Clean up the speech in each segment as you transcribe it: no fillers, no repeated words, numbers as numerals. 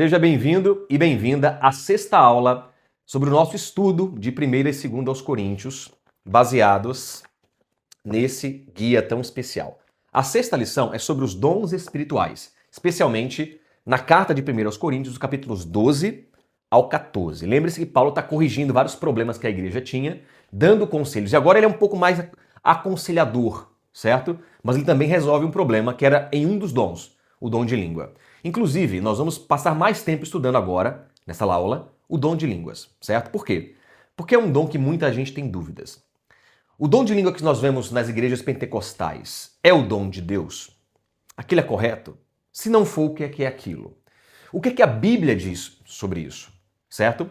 Seja bem-vindo e bem-vinda à sexta aula sobre o nosso estudo de 1ª e 2ª aos Coríntios, baseados nesse guia tão especial. A sexta lição é sobre os dons espirituais, especialmente na carta de 1ª aos Coríntios, dos capítulos 12 ao 14. Lembre-se que Paulo está corrigindo vários problemas que a igreja tinha, dando conselhos. E agora ele é um pouco mais aconselhador, certo? Mas ele também resolve um problema que era em um dos dons, o dom de língua. Inclusive, nós vamos passar mais tempo estudando agora, nessa aula, o dom de línguas, certo? Por quê? Porque é um dom que muita gente tem dúvidas. O dom de língua que nós vemos nas igrejas pentecostais é o dom de Deus? Aquilo é correto? Se não for, o que é aquilo? O que a Bíblia diz sobre isso, certo?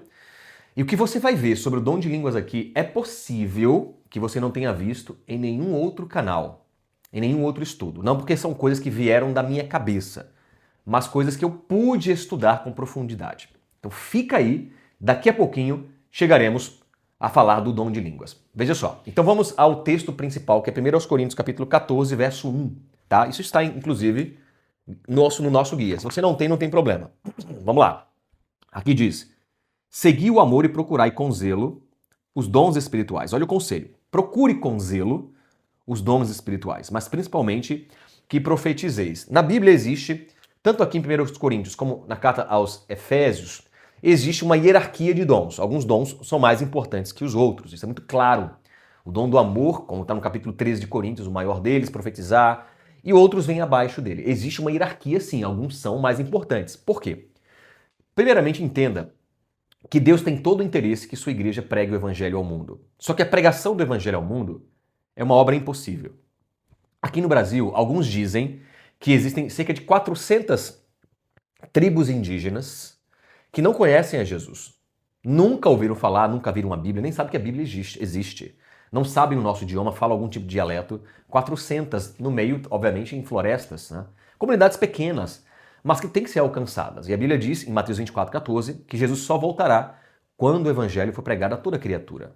E o que você vai ver sobre o dom de línguas aqui é possível que você não tenha visto em nenhum outro canal, em nenhum outro estudo. Não porque são coisas que vieram da minha cabeça, mas coisas que eu pude estudar com profundidade. Então fica aí, daqui a pouquinho chegaremos a falar do dom de línguas. Veja só, então vamos ao texto principal, que é 1 aos Coríntios, capítulo 14, verso 1. Tá? Isso está, inclusive, no nosso guia. Se você não tem problema. Vamos lá. Aqui diz: segui o amor e procurai com zelo os dons espirituais. Olha o conselho. Procure com zelo os dons espirituais, mas principalmente que profetizeis. Na Bíblia existe, tanto aqui em 1 Coríntios como na carta aos Efésios, existe uma hierarquia de dons. Alguns dons são mais importantes que os outros, isso é muito claro. O dom do amor, como está no capítulo 13 de Coríntios, o maior deles, profetizar, e outros vêm abaixo dele. Existe uma hierarquia sim, alguns são mais importantes. Por quê? Primeiramente, entenda que Deus tem todo o interesse que sua igreja pregue o evangelho ao mundo. Só que a pregação do evangelho ao mundo é uma obra impossível. Aqui no Brasil, alguns dizem que existem cerca de 400 tribos indígenas que não conhecem a Jesus. Nunca ouviram falar, nunca viram a Bíblia, nem sabem que a Bíblia existe. Não sabem o nosso idioma, falam algum tipo de dialeto. 400 no meio, obviamente, em florestas, né? Comunidades pequenas, mas que têm que ser alcançadas. E a Bíblia diz, em Mateus 24:14, que Jesus só voltará quando o evangelho for pregado a toda criatura.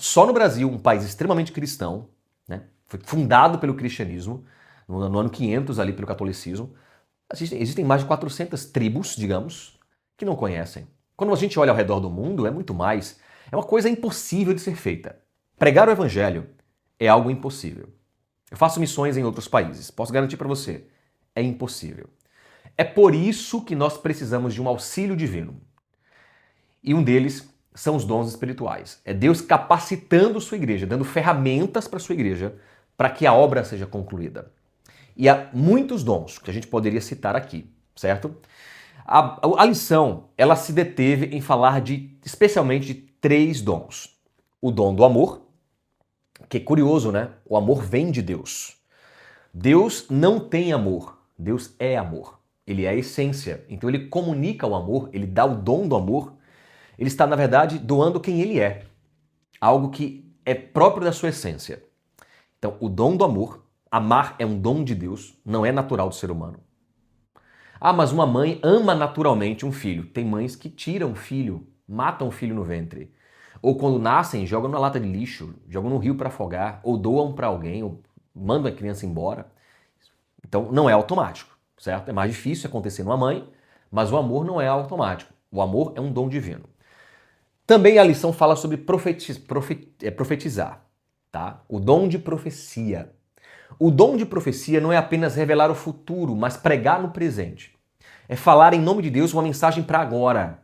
Só no Brasil, um país extremamente cristão, né? Foi fundado pelo cristianismo, no ano 500 ali pelo catolicismo, existem mais de 400 tribos, digamos, que não conhecem. Quando a gente olha ao redor do mundo, é muito mais. É uma coisa impossível de ser feita. Pregar o evangelho é algo impossível. Eu faço missões em outros países, posso garantir para você, é impossível. É por isso que nós precisamos de um auxílio divino. E um deles são os dons espirituais. É Deus capacitando sua igreja, dando ferramentas para sua igreja para que a obra seja concluída. E há muitos dons que a gente poderia citar aqui, certo? A lição, ela se deteve em falar especialmente de 3 dons. O dom do amor, que é curioso, né? O amor vem de Deus. Deus não tem amor, Deus é amor. Ele é a essência. Então ele comunica o amor, ele dá o dom do amor. Ele está, na verdade, doando quem ele é. Algo que é próprio da sua essência. Então, o dom do amor, amar é um dom de Deus, não é natural do ser humano. Ah, mas uma mãe ama naturalmente um filho. Tem mães que tiram o filho, matam o filho no ventre. Ou quando nascem, jogam na lata de lixo, jogam no rio para afogar, ou doam para alguém, ou mandam a criança embora. Então, não é automático, certo? É mais difícil acontecer numa mãe, mas o amor não é automático. O amor é um dom divino. Também a lição fala sobre profetizar, tá? O dom de profecia. O dom de profecia não é apenas revelar o futuro, mas pregar no presente. É falar em nome de Deus uma mensagem para agora.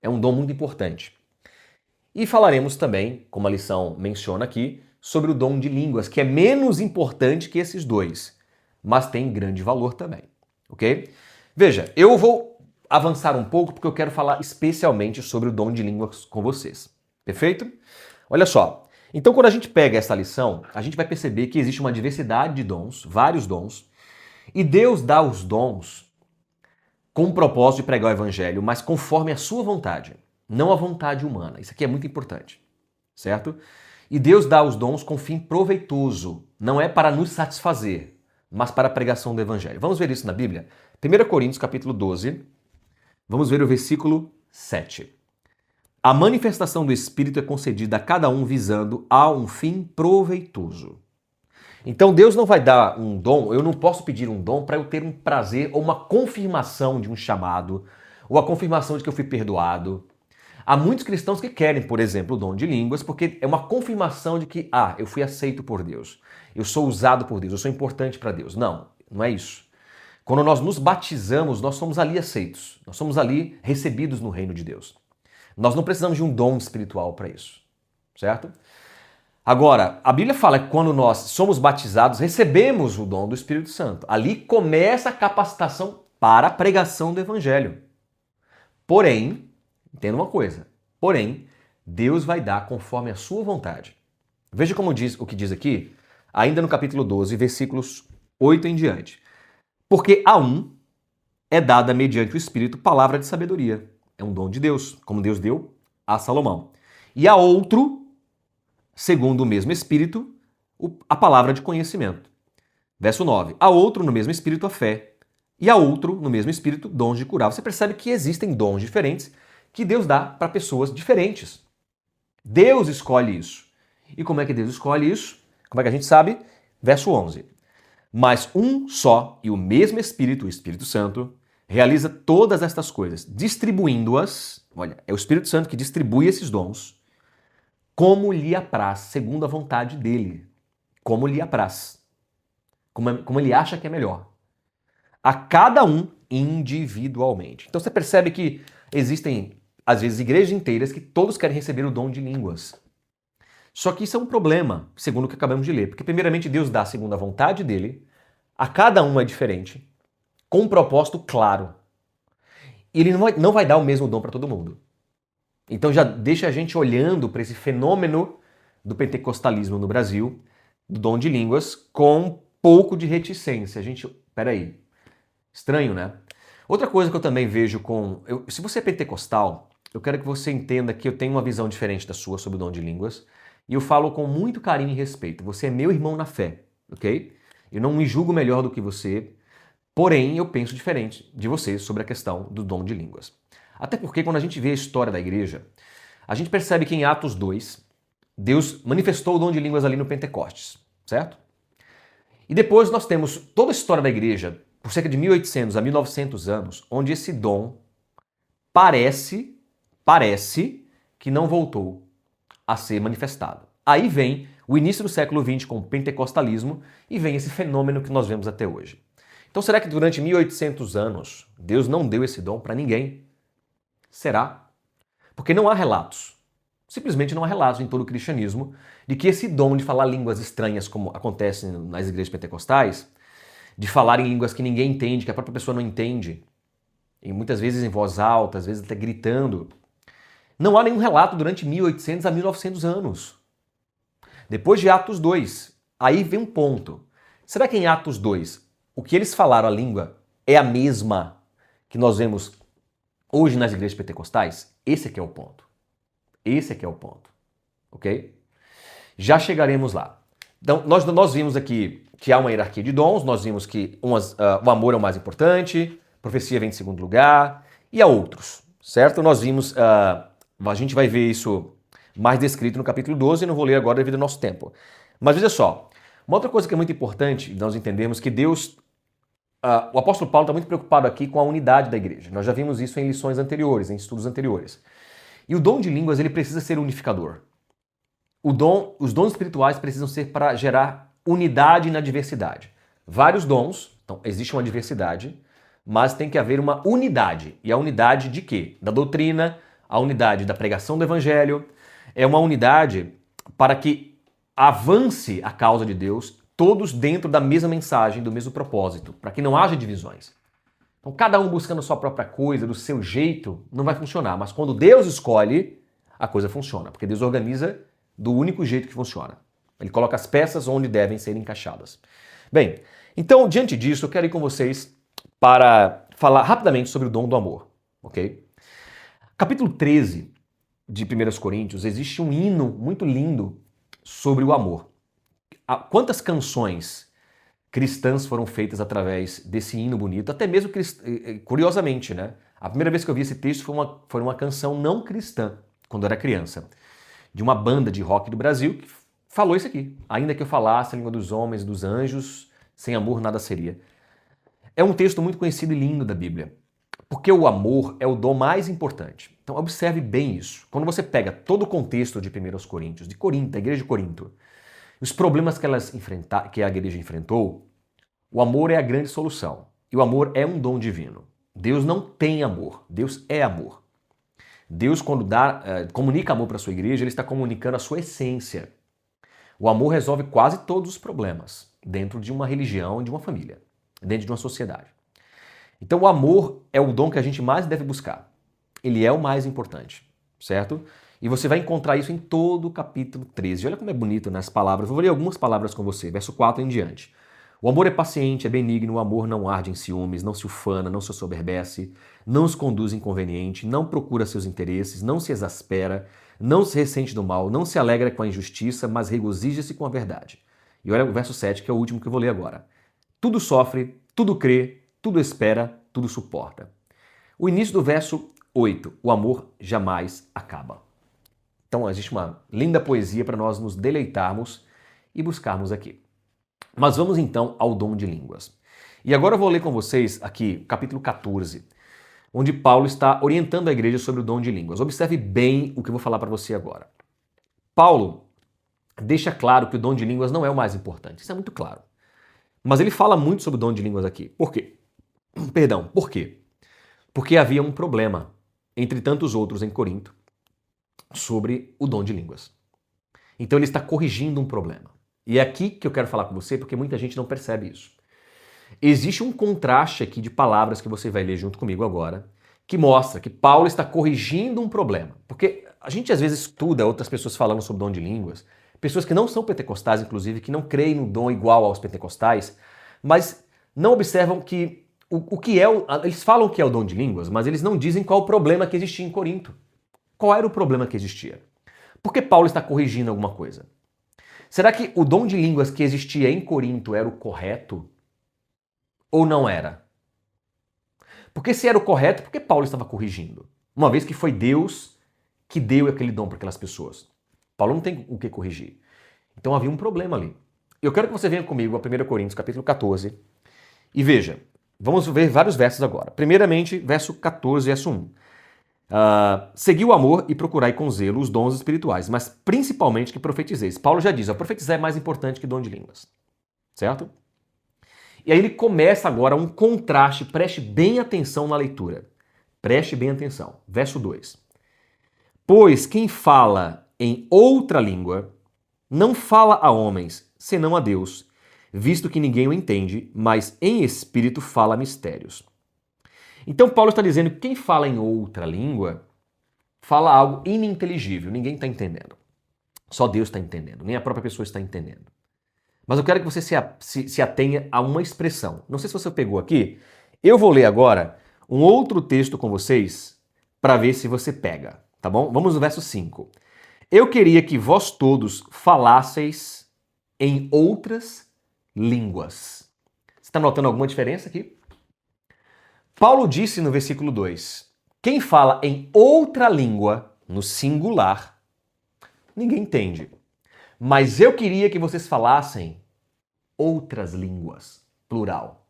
É um dom muito importante. E falaremos também, como a lição menciona aqui, sobre o dom de línguas, que é menos importante que esses dois, mas tem grande valor também, ok? Veja, eu vou avançar um pouco porque eu quero falar especialmente sobre o dom de línguas com vocês. Perfeito? Olha só. Então, quando a gente pega essa lição, a gente vai perceber que existe uma diversidade de dons, vários dons, e Deus dá os dons com o propósito de pregar o evangelho, mas conforme a sua vontade, não a vontade humana. Isso aqui é muito importante, certo? E Deus dá os dons com fim proveitoso, não é para nos satisfazer, mas para a pregação do evangelho. Vamos ver isso na Bíblia? 1 Coríntios, capítulo 12, vamos ver o versículo 7. A manifestação do Espírito é concedida a cada um visando a um fim proveitoso. Então Deus não vai dar um dom, eu não posso pedir um dom para eu ter um prazer ou uma confirmação de um chamado, ou a confirmação de que eu fui perdoado. Há muitos cristãos que querem, por exemplo, o dom de línguas, porque é uma confirmação de que, eu fui aceito por Deus, eu sou usado por Deus, eu sou importante para Deus. Não, não é isso. Quando nós nos batizamos, nós somos ali aceitos, nós somos ali recebidos no reino de Deus. Nós não precisamos de um dom espiritual para isso, certo? Agora, a Bíblia fala que quando nós somos batizados, recebemos o dom do Espírito Santo. Ali começa a capacitação para a pregação do Evangelho. Porém, entenda uma coisa, Deus vai dar conforme a sua vontade. Veja como diz o que diz aqui, ainda no capítulo 12, versículos 8 em diante. Porque a um é dada mediante o Espírito palavra de sabedoria. É um dom de Deus, como Deus deu a Salomão. E a outro, segundo o mesmo Espírito, a palavra de conhecimento. Verso 9. A outro, no mesmo Espírito, a fé. E a outro, no mesmo Espírito, dons de curar. Você percebe que existem dons diferentes que Deus dá para pessoas diferentes. Deus escolhe isso. E como é que Deus escolhe isso? Como é que a gente sabe? Verso 11. Mas um só e o mesmo Espírito, o Espírito Santo, realiza todas estas coisas, distribuindo-as. Olha, é o Espírito Santo que distribui esses dons, como lhe apraz, segundo a vontade dele. Como lhe apraz. Como ele acha que é melhor. A cada um individualmente. Então você percebe que existem, às vezes, igrejas inteiras que todos querem receber o dom de línguas. Só que isso é um problema, segundo o que acabamos de ler. Porque, primeiramente, Deus dá segundo a vontade dele, a cada um é diferente, com um propósito claro. E ele não vai dar o mesmo dom para todo mundo. Então já deixa a gente olhando para esse fenômeno do pentecostalismo no Brasil, do dom de línguas, com um pouco de reticência. Peraí, estranho, né? Outra coisa que eu também vejo se você é pentecostal, eu quero que você entenda que eu tenho uma visão diferente da sua sobre o dom de línguas, e eu falo com muito carinho e respeito. Você é meu irmão na fé, ok? Eu não me julgo melhor do que você, porém eu penso diferente de você sobre a questão do dom de línguas. Até porque quando a gente vê a história da igreja, a gente percebe que em Atos 2, Deus manifestou o dom de línguas ali no Pentecostes, certo? E depois nós temos toda a história da igreja, por cerca de 1800 a 1900 anos, onde esse dom parece que não voltou a ser manifestado. Aí vem o início do século XX com o pentecostalismo e vem esse fenômeno que nós vemos até hoje. Então será que durante 1800 anos Deus não deu esse dom para ninguém? Será? Porque não há relatos, simplesmente não há relatos em todo o cristianismo de que esse dom de falar línguas estranhas, como acontece nas igrejas pentecostais, de falar em línguas que ninguém entende, que a própria pessoa não entende, e muitas vezes em voz alta, às vezes até gritando, não há nenhum relato durante 1800 a 1900 anos. Depois de Atos 2, aí vem um ponto. Será que em Atos 2, o que eles falaram a língua é a mesma que nós vemos hoje nas igrejas pentecostais? Esse aqui é o ponto. Esse aqui é o ponto. Ok? Já chegaremos lá. Então, nós vimos aqui que há uma hierarquia de dons, nós vimos que o amor é o mais importante, profecia vem em segundo lugar, e há outros, certo? Nós vimos, a gente vai ver isso mais descrito no capítulo 12, não vou ler agora devido ao nosso tempo. Mas veja só, uma outra coisa que é muito importante nós entendermos que Deus, o apóstolo Paulo está muito preocupado aqui com a unidade da igreja. Nós já vimos isso em lições anteriores, em estudos anteriores. E o dom de línguas, ele precisa ser unificador. Os dons espirituais precisam ser para gerar unidade na diversidade. Vários dons, então existe uma diversidade, mas tem que haver uma unidade. E a unidade de quê? Da doutrina, a unidade da pregação do evangelho. É uma unidade para que avance a causa de Deus, todos dentro da mesma mensagem, do mesmo propósito, para que não haja divisões. Então, cada um buscando a sua própria coisa, do seu jeito, não vai funcionar. Mas quando Deus escolhe, a coisa funciona, porque Deus organiza do único jeito que funciona. Ele coloca as peças onde devem ser encaixadas. Bem, então, diante disso, eu quero ir com vocês para falar rapidamente sobre o dom do amor, ok? Capítulo 13 de 1 Coríntios, existe um hino muito lindo sobre o amor. Quantas canções cristãs foram feitas através desse hino bonito, até mesmo, curiosamente, né? A primeira vez que eu vi esse texto foi uma canção não cristã, quando eu era criança, de uma banda de rock do Brasil que falou isso aqui. Ainda que eu falasse a língua dos homens e dos anjos, sem amor nada seria. É um texto muito conhecido e lindo da Bíblia. Porque o amor é o dom mais importante. Então observe bem isso. Quando você pega todo o contexto de 1 Coríntios, de Corinto, da igreja de Corinto, os problemas que a igreja enfrentou, o amor é a grande solução. E o amor é um dom divino. Deus não tem amor, Deus é amor. Deus, quando comunica amor para a sua igreja, ele está comunicando a sua essência. O amor resolve quase todos os problemas dentro de uma religião, de uma família, dentro de uma sociedade. Então o amor é o dom que a gente mais deve buscar. Ele é o mais importante, certo? E você vai encontrar isso em todo o capítulo 13. Olha como é bonito nas palavras. Vou ler algumas palavras com você, verso 4 em diante. O amor é paciente, é benigno, o amor não arde em ciúmes, não se ufana, não se soberbece, não se conduz inconveniente, não procura seus interesses, não se exaspera, não se ressente do mal, não se alegra com a injustiça, mas regozija-se com a verdade. E olha o verso 7, que é o último que eu vou ler agora. Tudo sofre, tudo crê, tudo espera, tudo suporta. O início do verso 8, o amor jamais acaba. Então existe uma linda poesia para nós nos deleitarmos e buscarmos aqui. Mas vamos então ao dom de línguas. E agora eu vou ler com vocês aqui, capítulo 14, onde Paulo está orientando a igreja sobre o dom de línguas. Observe bem o que eu vou falar para você agora. Paulo deixa claro que o dom de línguas não é o mais importante. Isso é muito claro. Mas ele fala muito sobre o dom de línguas aqui. Por quê? Por quê? Porque havia um problema, entre tantos outros em Corinto, sobre o dom de línguas. Então ele está corrigindo um problema. E é aqui que eu quero falar com você, porque muita gente não percebe isso. Existe um contraste aqui de palavras que você vai ler junto comigo agora, que mostra que Paulo está corrigindo um problema. Porque a gente às vezes estuda outras pessoas falando sobre dom de línguas, pessoas que não são pentecostais, inclusive, que não creem no dom igual aos pentecostais, mas não observam que o que é eles falam que é o dom de línguas, mas eles não dizem qual o problema que existia em Corinto. Qual era o problema que existia? Por que Paulo está corrigindo alguma coisa? Será que o dom de línguas que existia em Corinto era o correto? Ou não era? Porque se era o correto, por que Paulo estava corrigindo? Uma vez que foi Deus que deu aquele dom para aquelas pessoas. Paulo não tem o que corrigir. Então havia um problema ali. Eu quero que você venha comigo a 1 Coríntios, capítulo 14, e veja, vamos ver vários versos agora. Primeiramente, verso 14, verso 1. Segui o amor e procurai com zelo os dons espirituais, mas principalmente que profetizeis. Paulo já diz, profetizar é mais importante que dom de línguas. Certo? E aí ele começa agora um contraste, preste bem atenção na leitura. Preste bem atenção. Verso 2. Pois quem fala em outra língua não fala a homens, senão a Deus, visto que ninguém o entende, mas em espírito fala mistérios. Então Paulo está dizendo que quem fala em outra língua fala algo ininteligível, ninguém está entendendo. Só Deus está entendendo, nem a própria pessoa está entendendo. Mas eu quero que você se atenha a uma expressão. Não sei se você pegou aqui. Eu vou ler agora um outro texto com vocês para ver se você pega, tá bom? Vamos no verso 5. Eu queria que vós todos falasseis em outras línguas. Você está notando alguma diferença aqui? Paulo disse no versículo 2, quem fala em outra língua, no singular, ninguém entende. Mas eu queria que vocês falassem outras línguas, plural.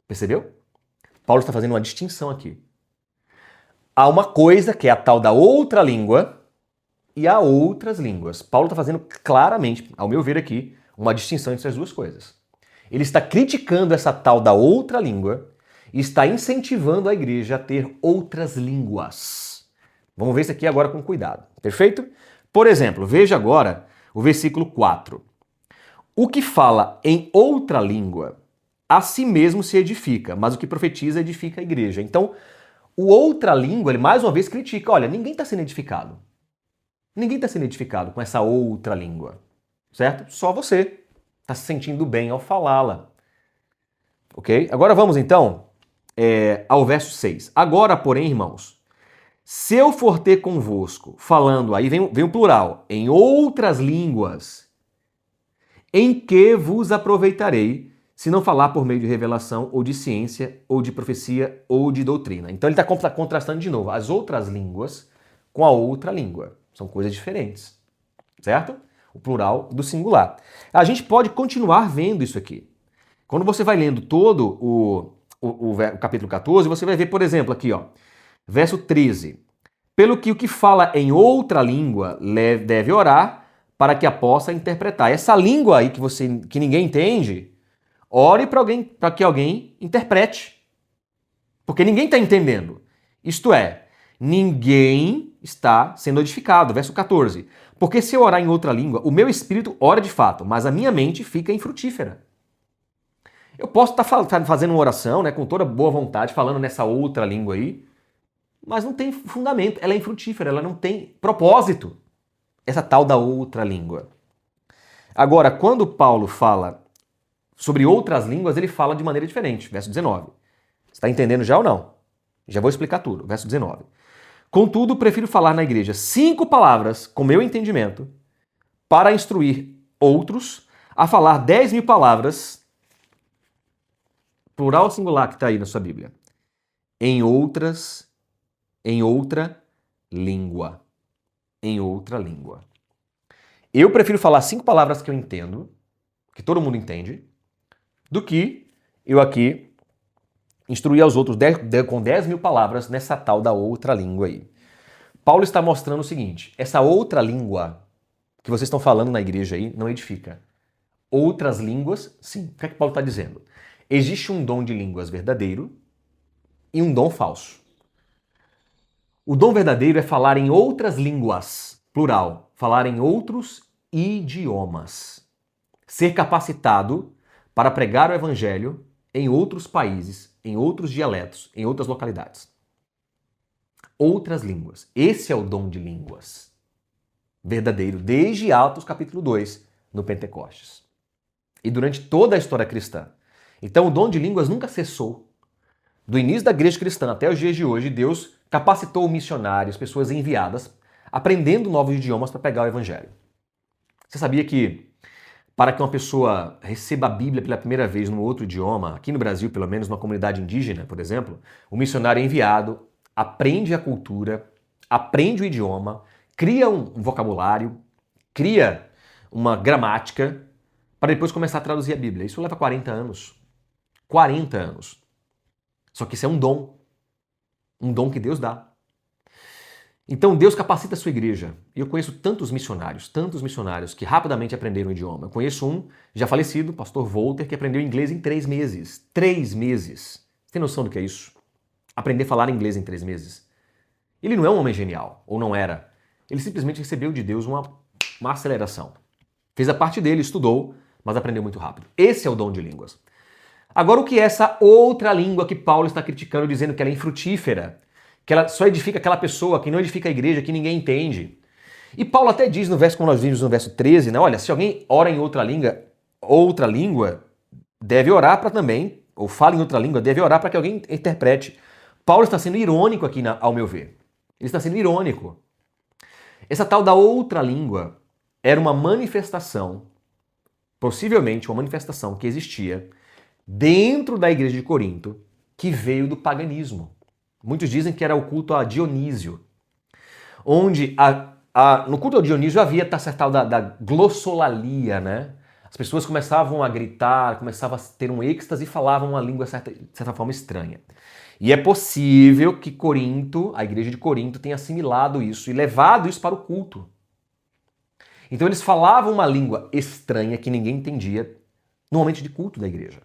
Percebeu? Paulo está fazendo uma distinção aqui. Há uma coisa que é a tal da outra língua e há outras línguas. Paulo está fazendo claramente, ao meu ver aqui, uma distinção entre as duas coisas. Ele está criticando essa tal da outra língua e está incentivando a igreja a ter outras línguas. Vamos ver isso aqui agora com cuidado, perfeito? Por exemplo, veja agora o versículo 4. O que fala em outra língua, a si mesmo se edifica, mas o que profetiza edifica a igreja. Então, o outra língua, ele mais uma vez critica, olha, ninguém está sendo edificado. Ninguém está sendo edificado com essa outra língua, certo? Só você está se sentindo bem ao falá-la. Ok? Agora vamos então ao verso 6. Agora, porém, irmãos, se eu for ter convosco, falando, aí vem o plural, em outras línguas, em que vos aproveitarei, se não falar por meio de revelação, ou de ciência, ou de profecia, ou de doutrina. Então ele está contrastando de novo as outras línguas com a outra língua. São coisas diferentes, certo? O plural do singular. A gente pode continuar vendo isso aqui. Quando você vai lendo todo o capítulo 14, você vai ver, por exemplo, aqui, ó, verso 13. Pelo que o que fala em outra língua deve orar para que a possa interpretar. Essa língua aí que ninguém entende, ore para que alguém interprete. Porque ninguém está entendendo. Isto é, ninguém está sendo edificado. Verso 14. Porque se eu orar em outra língua, o meu espírito ora de fato, mas a minha mente fica infrutífera. Eu posso estar fazendo uma oração, né, com toda boa vontade, falando nessa outra língua aí, mas não tem fundamento, ela é infrutífera, ela não tem propósito. Essa tal da outra língua. Agora, quando Paulo fala sobre outras línguas, ele fala de maneira diferente. Verso 19. Você está entendendo já ou não? Já vou explicar tudo. Verso 19. Contudo, prefiro falar na igreja 5 palavras, com meu entendimento, para instruir outros a falar 10.000 palavras, plural ou singular que está aí na sua Bíblia, em outra língua. Em outra língua. Eu prefiro falar 5 palavras que eu entendo, que todo mundo entende, do que eu aqui instruir aos outros com 10.000 palavras nessa tal da outra língua aí. Paulo está mostrando o seguinte, essa outra língua que vocês estão falando na igreja aí não edifica. Outras línguas, sim. O que é que Paulo está dizendo? Existe um dom de línguas verdadeiro e um dom falso. O dom verdadeiro é falar em outras línguas, plural, falar em outros idiomas. Ser capacitado para pregar o evangelho em outros países, em outros dialetos, em outras localidades. Outras línguas. Esse é o dom de línguas verdadeiro, desde Atos capítulo 2, no Pentecostes. E durante toda a história cristã. Então o dom de línguas nunca cessou. Do início da igreja cristã até os dias de hoje, Deus capacitou missionários, pessoas enviadas, aprendendo novos idiomas para pregar o evangelho. Você sabia que para que uma pessoa receba a Bíblia pela primeira vez num outro idioma, aqui no Brasil, pelo menos numa comunidade indígena, por exemplo, o missionário é enviado, aprende a cultura, aprende o idioma, cria um vocabulário, cria uma gramática, para depois começar a traduzir a Bíblia. Isso leva 40 anos. 40 anos. Só que isso é um dom que Deus dá. Então Deus capacita a sua igreja. E eu conheço tantos missionários que rapidamente aprenderam o idioma. Eu conheço um já falecido, pastor Volter, que aprendeu inglês em 3 meses. 3 meses. Você tem noção do que é isso? Aprender a falar inglês em 3 meses. Ele não é um homem genial, ou não era. Ele simplesmente recebeu de Deus uma aceleração. Fez a parte dele, estudou, mas aprendeu muito rápido. Esse é o dom de línguas. Agora, o que é essa outra língua que Paulo está criticando, dizendo que ela é infrutífera? Que ela só edifica aquela pessoa, que não edifica a igreja, que ninguém entende. E Paulo até diz no verso, como nós vimos no verso 13, né? Olha, se alguém ora em outra língua, deve orar para também, ou fala em outra língua, deve orar para que alguém interprete. Paulo está sendo irônico aqui, ao meu ver. Ele está sendo irônico. Essa tal da outra língua era uma manifestação, possivelmente uma manifestação que existia dentro da igreja de Corinto, que veio do paganismo. Muitos dizem que era o culto a Dionísio, onde no culto a Dionísio havia essa tal da glossolalia, né? As pessoas começavam a gritar, começavam a ter um êxtase e falavam uma língua de certa forma estranha. E é possível que Corinto, a igreja de Corinto, tenha assimilado isso e levado isso para o culto. Então eles falavam uma língua estranha que ninguém entendia no momento de culto da igreja.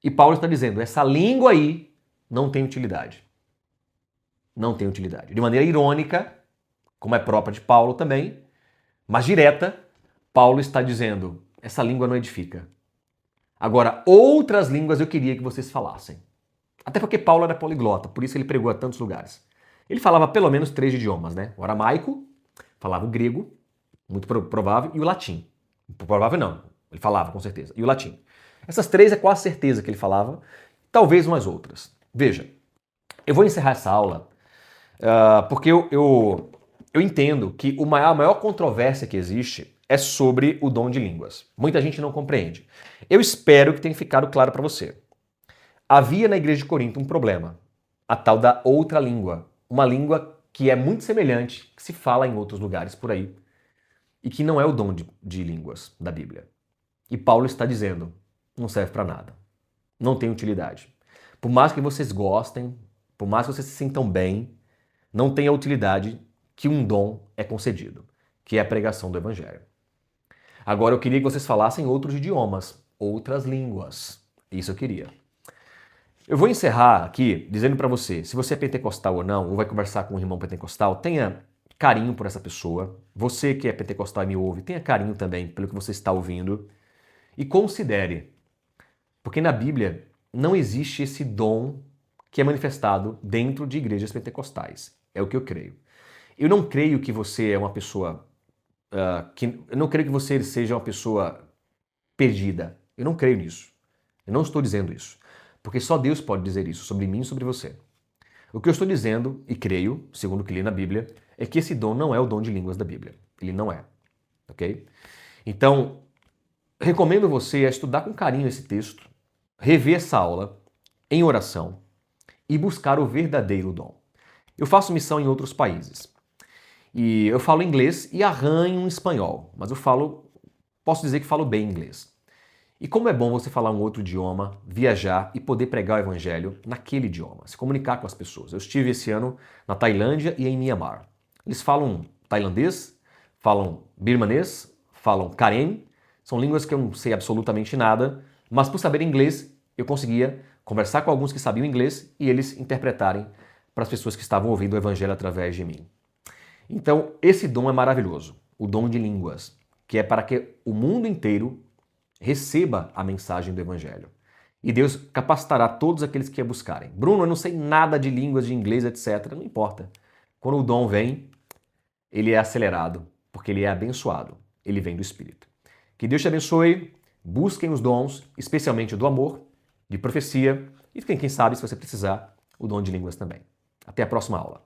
E Paulo está dizendo, essa língua aí não tem utilidade. Não tem utilidade. De maneira irônica, como é própria de Paulo também, mas direta, Paulo está dizendo, essa língua não edifica. Agora, outras línguas eu queria que vocês falassem. Até porque Paulo era poliglota, por isso ele pregou a tantos lugares. Ele falava pelo menos 3 idiomas, né? O aramaico, falava o grego, muito provável, e o latim. Provável não, ele falava com certeza. E o latim. Essas 3 é quase certeza que ele falava, talvez umas outras. Veja, eu vou encerrar essa aula porque eu entendo que a maior controvérsia que existe é sobre o dom de línguas. Muita gente não compreende. Eu espero que tenha ficado claro para você. Havia na igreja de Corinto um problema, a tal da outra língua. Uma língua que é muito semelhante, que se fala em outros lugares por aí, e que não é o dom de línguas da Bíblia. E Paulo está dizendo, não serve para nada. Não tem utilidade. Por mais que vocês gostem, por mais que vocês se sintam bem, não tem a utilidade que um dom é concedido, que é a pregação do Evangelho. Agora eu queria que vocês falassem outros idiomas, outras línguas. Isso eu queria. Eu vou encerrar aqui dizendo para você, se você é pentecostal ou não, ou vai conversar com um irmão pentecostal, tenha carinho por essa pessoa. Você que é pentecostal e me ouve, tenha carinho também pelo que você está ouvindo. E considere, porque na Bíblia não existe esse dom que é manifestado dentro de igrejas pentecostais. É o que eu creio. Eu não creio que você é uma pessoa eu não creio que você seja uma pessoa perdida. Eu não creio nisso. Eu não estou dizendo isso. Porque só Deus pode dizer isso sobre mim e sobre você. O que eu estou dizendo, e creio, segundo o que li na Bíblia, é que esse dom não é o dom de línguas da Bíblia. Ele não é. Ok? Então, recomendo você a estudar com carinho esse texto, rever essa aula em oração e buscar o verdadeiro dom. Eu faço missão em outros países. E eu falo inglês e arranho um espanhol, mas posso dizer que falo bem inglês. E como é bom você falar um outro idioma, viajar e poder pregar o evangelho naquele idioma, se comunicar com as pessoas. Eu estive esse ano na Tailândia e em Myanmar. Eles falam tailandês, falam birmanês, falam karen, são línguas que eu não sei absolutamente nada, mas por saber inglês eu conseguia conversar com alguns que sabiam inglês e eles interpretarem para as pessoas que estavam ouvindo o evangelho através de mim. Então, esse dom é maravilhoso, o dom de línguas, que é para que o mundo inteiro receba a mensagem do Evangelho. E Deus capacitará todos aqueles que a buscarem. Bruno, eu não sei nada de línguas, de inglês, etc. Não importa. Quando o dom vem, ele é acelerado, porque ele é abençoado. Ele vem do Espírito. Que Deus te abençoe, busquem os dons, especialmente o do amor, de profecia, e quem sabe, se você precisar, o dom de línguas também. Até a próxima aula.